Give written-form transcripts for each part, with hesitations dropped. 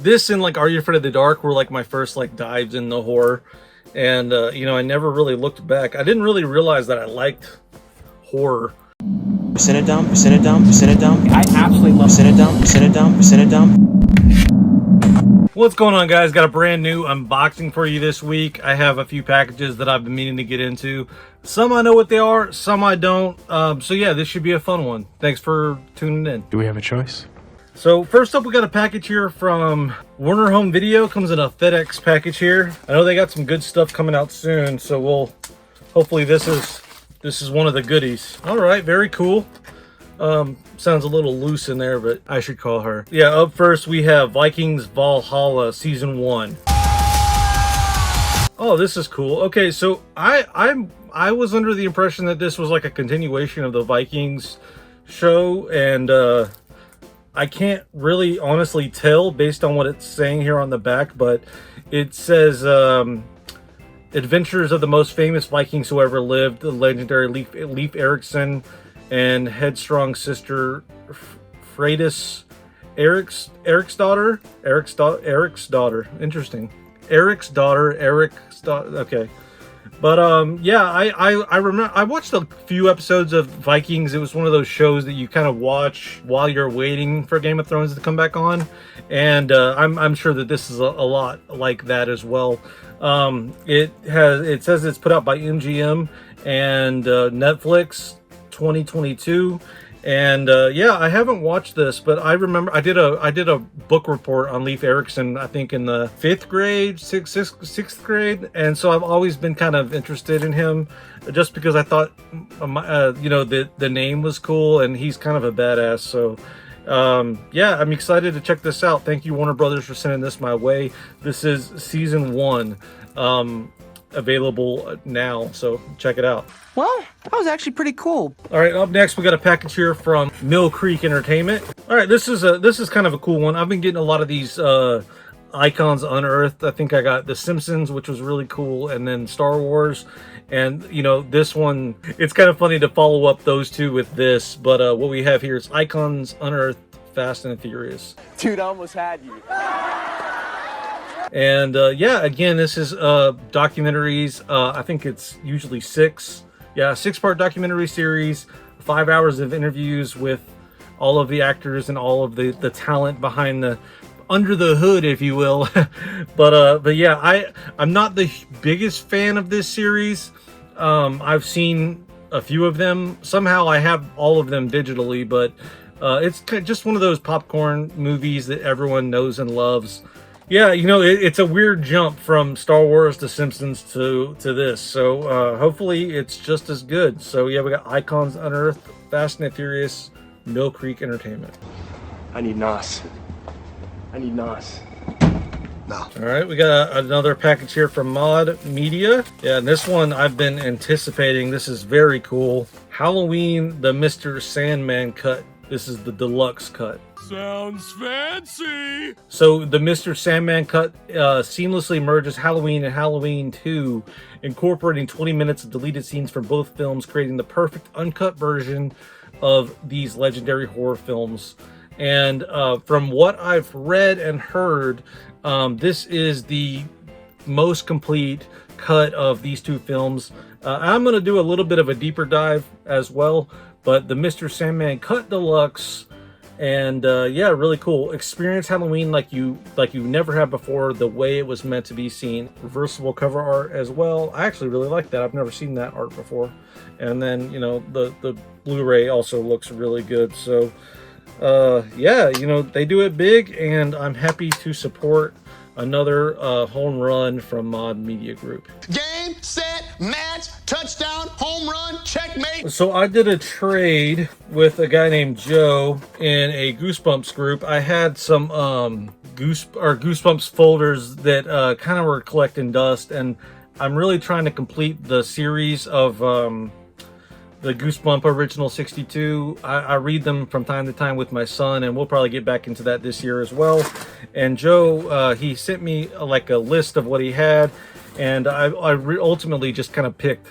This and like Are You Afraid of the Dark were like my first like dives in the horror. And you know, I never really looked back. I didn't really realize that I liked horror. Percent it down, percent it down, percent it down. I absolutely love Percent it down, percent it down, percent it down. What's going on, guys? Got a brand new unboxing for you this week. I have a few packages that I've been meaning to get into. Some I know what they are, some I don't. So yeah, this should be a fun one. Thanks for tuning in. Do we have a choice? So first up, we got a package here from Warner Home Video. Comes in a FedEx package here. I know they got some good stuff coming out soon, so we'll hopefully this is one of the goodies. All right, very cool. Sounds a little loose in there, but I should call her. Yeah, up first we have Vikings Valhalla Season 1. Oh, this is cool. Okay, so I was under the impression that this was like a continuation of the Vikings show, and I can't really honestly tell based on what it's saying here on the back, but it says adventures of the most famous Vikings who ever lived, the legendary Leif Erikson and headstrong sister Freydis, Eric's daughter. Interesting. Eric's daughter. Okay. But yeah, I remember I watched a few episodes of Vikings. It was one of those shows that you kind of watch while you're waiting for Game of Thrones to come back on, and I'm sure that this is a lot like that as well. It says it's put out by MGM and Netflix 2022. And yeah, I haven't watched this, but I remember I did a book report on Leif Erikson, I think in the 5th grade, 6th grade, and so I've always been kind of interested in him, just because I thought, you know, the name was cool, and he's kind of a badass. So yeah, I'm excited to check this out. Thank you, Warner Brothers, for sending this my way. This is Season 1, available now, so check it out. Well, that was actually pretty cool. All right, up next we got a package here from Mill Creek Entertainment. All right, this is kind of a cool one. I've been getting a lot of these icons unearthed. I think I got The Simpsons, which was really cool, and then Star Wars. And you know, this one, it's kind of funny to follow up those two with this, but what we have here is Icons Unearthed Fast and Furious. Dude, I almost had you. And yeah, again, this is documentaries. I think it's usually 6. Yeah, 6-part documentary series, 5 hours of interviews with all of the actors and all of the talent behind the under the hood, if you will. But yeah, I'm not the biggest fan of this series. I've seen a few of them. Somehow I have all of them digitally, but it's just one of those popcorn movies that everyone knows and loves. Yeah, you know, it's a weird jump from Star Wars to Simpsons to this. So hopefully it's just as good. So yeah, we got Icons Unearthed, Fast and Furious, Mill Creek Entertainment. I need NOS. I need NOS. No. All right, we got another package here from Mod Media. Yeah, and this one I've been anticipating. This is very cool. Halloween, the Mr. Sandman cut. This is the deluxe cut. Sounds fancy. So the Mr. Sandman cut seamlessly merges Halloween and Halloween 2, incorporating 20 minutes of deleted scenes from both films, creating the perfect uncut version of these legendary horror films. And from what I've read and heard, this is the most complete cut of these two films. I'm going to do a little bit of a deeper dive as well, but the Mr. Sandman cut deluxe. And yeah, really cool. Experience Halloween like you never have before, the way it was meant to be seen. Reversible cover art as well. I actually really like that. I've never seen that art before. And then, you know, the Blu-ray also looks really good. So yeah, you know, they do it big, and I'm happy to support another home run from Mod Media Group. Game, set, match, touchdown, home run, checkmate. So I did a trade with a guy named Joe in a Goosebumps group. I had some Goosebumps folders that kind of were collecting dust, and I'm really trying to complete the series of the Goosebump Original 62. I read them from time to time with my son, and we'll probably get back into that this year as well. And Joe, he sent me like a list of what he had, and I ultimately just kind of picked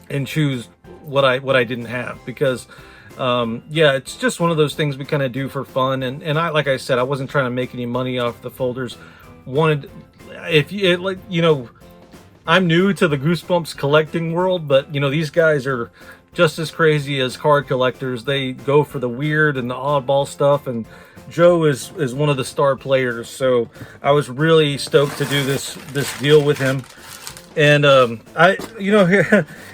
and choose what I didn't have, because Yeah, it's just one of those things we kind of do for fun. And I, like I said, I wasn't trying to make any money off the folders. If you like, I'm new to the Goosebumps collecting world, but these guys are just as crazy as card collectors. They go for the weird and the oddball stuff, and Joe is one of the star players. So I was really stoked to do this deal with him. And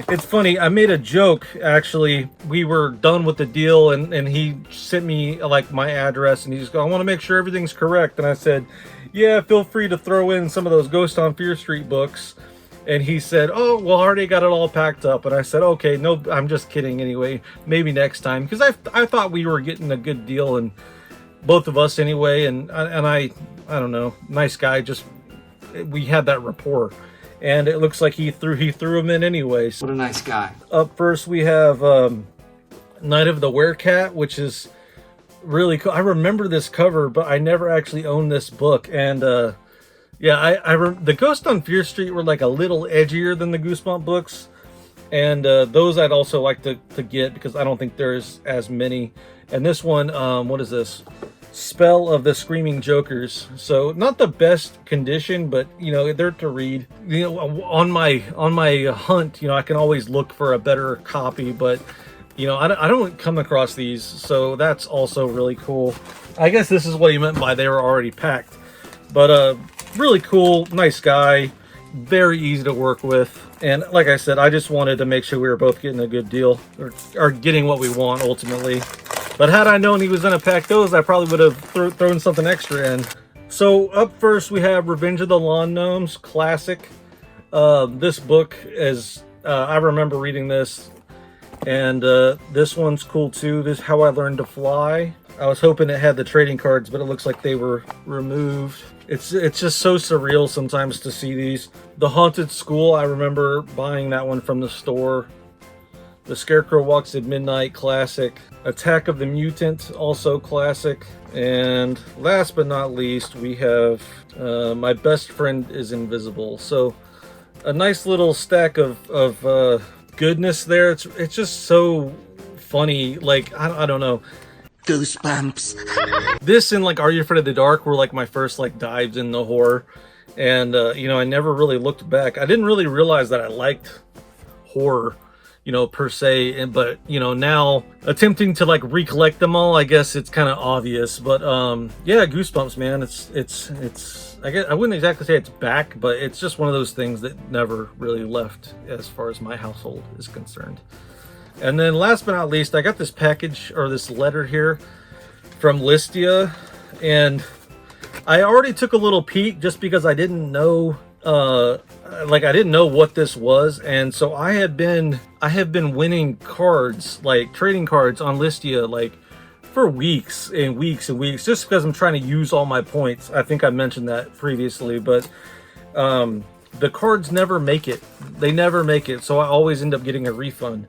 it's funny, I made a joke. Actually, we were done with the deal, and he sent me like my address, and he's going, I want to make sure everything's correct. And I said, yeah, feel free to throw in some of those Ghost on Fear Street books. And he said, oh, well, I already got it all packed up. And I said, okay, no, I'm just kidding anyway. Maybe next time. Because I thought we were getting a good deal, and both of us anyway. And I don't know, nice guy. Just, we had that rapport. And it looks like he threw him in anyway. So what a nice guy. Up first, we have Night of the Werecat, which is really cool. I remember this cover, but I never actually owned this book. And yeah, the Ghost on Fear Street were like a little edgier than the Goosebump books, and those I'd also like to get because I don't think there's as many. And this one, what is this? Spell of the Screaming Jokers. So not the best condition, but they're to read. On my hunt, I can always look for a better copy, but I don't come across these, so that's also really cool. I guess this is what he meant by they were already packed, but really cool, nice guy, very easy to work with. And like I said, I just wanted to make sure we were both getting a good deal, or getting what we want ultimately. But had I known he was going to pack those, I probably would have thrown something extra in. So up first, we have Revenge of the Lawn Gnomes, classic. This book is, I remember reading this, and this one's cool too. This is How I Learned to Fly. I was hoping it had the trading cards, but it looks like they were removed. It's just so surreal sometimes to see these. The Haunted School, I remember buying that one from the store. The Scarecrow Walks at Midnight, classic. Attack of the Mutant, also classic. And last but not least, we have My Best Friend is Invisible. So a nice little stack of goodness there. It's just so funny. Like, I don't know. Goosebumps. This and like Are You Afraid of the Dark were like my first like dives into horror, and I never really looked back. I didn't really realize that I liked horror, per se, but now attempting to like recollect them all, I guess it's kind of obvious. But yeah, Goosebumps, man, it's I guess I wouldn't exactly say it's back, but it's just one of those things that never really left as far as my household is concerned. And then last but not least, I got this package, or this letter here from Listia, and I already took a little peek just because I didn't know I didn't know what this was. And so I have been winning cards, like trading cards on Listia, like for weeks and weeks and weeks, just because I'm trying to use all my points. I think I mentioned that previously, but the cards never make it. They never make it, so I always end up getting a refund.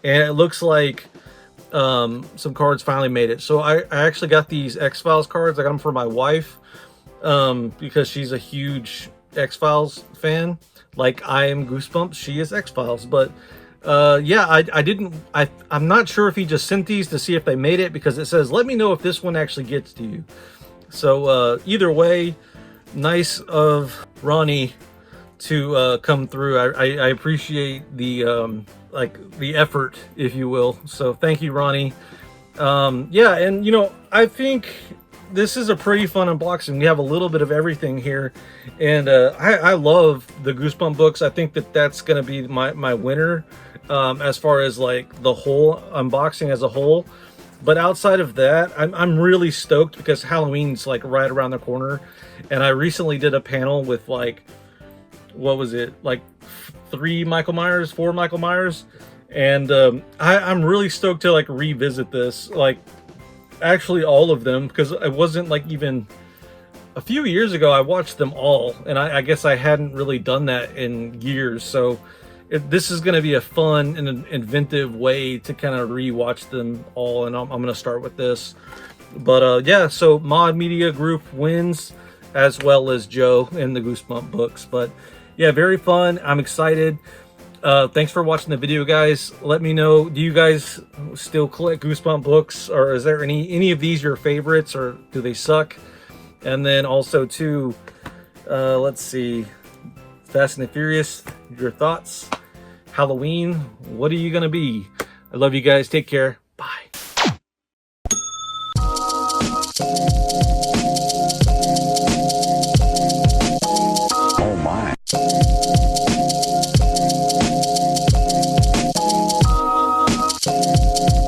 And it looks like some cards finally made it. So I actually got these X-Files cards. I got them for my wife because she's a huge X-Files fan. Like I am Goosebumps, she is X-Files. But yeah, I'm not sure if he just sent these to see if they made it, because it says, let me know if this one actually gets to you. So either way, nice of Ronnie to come through. I appreciate the the effort, if you will. So thank you, Ronnie. Yeah, and I think this is a pretty fun unboxing. We have a little bit of everything here, and I love the Goosebump books. I think that's gonna be my winner as far as like the whole unboxing as a whole. But outside of that, I'm really stoked because Halloween's like right around the corner, and I recently did a panel with like, what was it, like 4 Michael Myers, and I'm really stoked to like revisit this, like actually all of them, because it wasn't like even a few years ago I watched them all, and I guess I hadn't really done that in years. So this is going to be a fun and an inventive way to kind of re-watch them all, and I'm going to start with this. But yeah, so Mod Media Group wins, as well as Joe in the Goosebump books. But yeah, very fun. I'm excited. Thanks for watching the video, guys. Let me know, do you guys still collect Goosebump books, or is there any of these your favorites, or do they suck? And then also too, let's see, Fast and the Furious, your thoughts. Halloween, what are you gonna be? I love you guys. Take care. Bye. Oh my.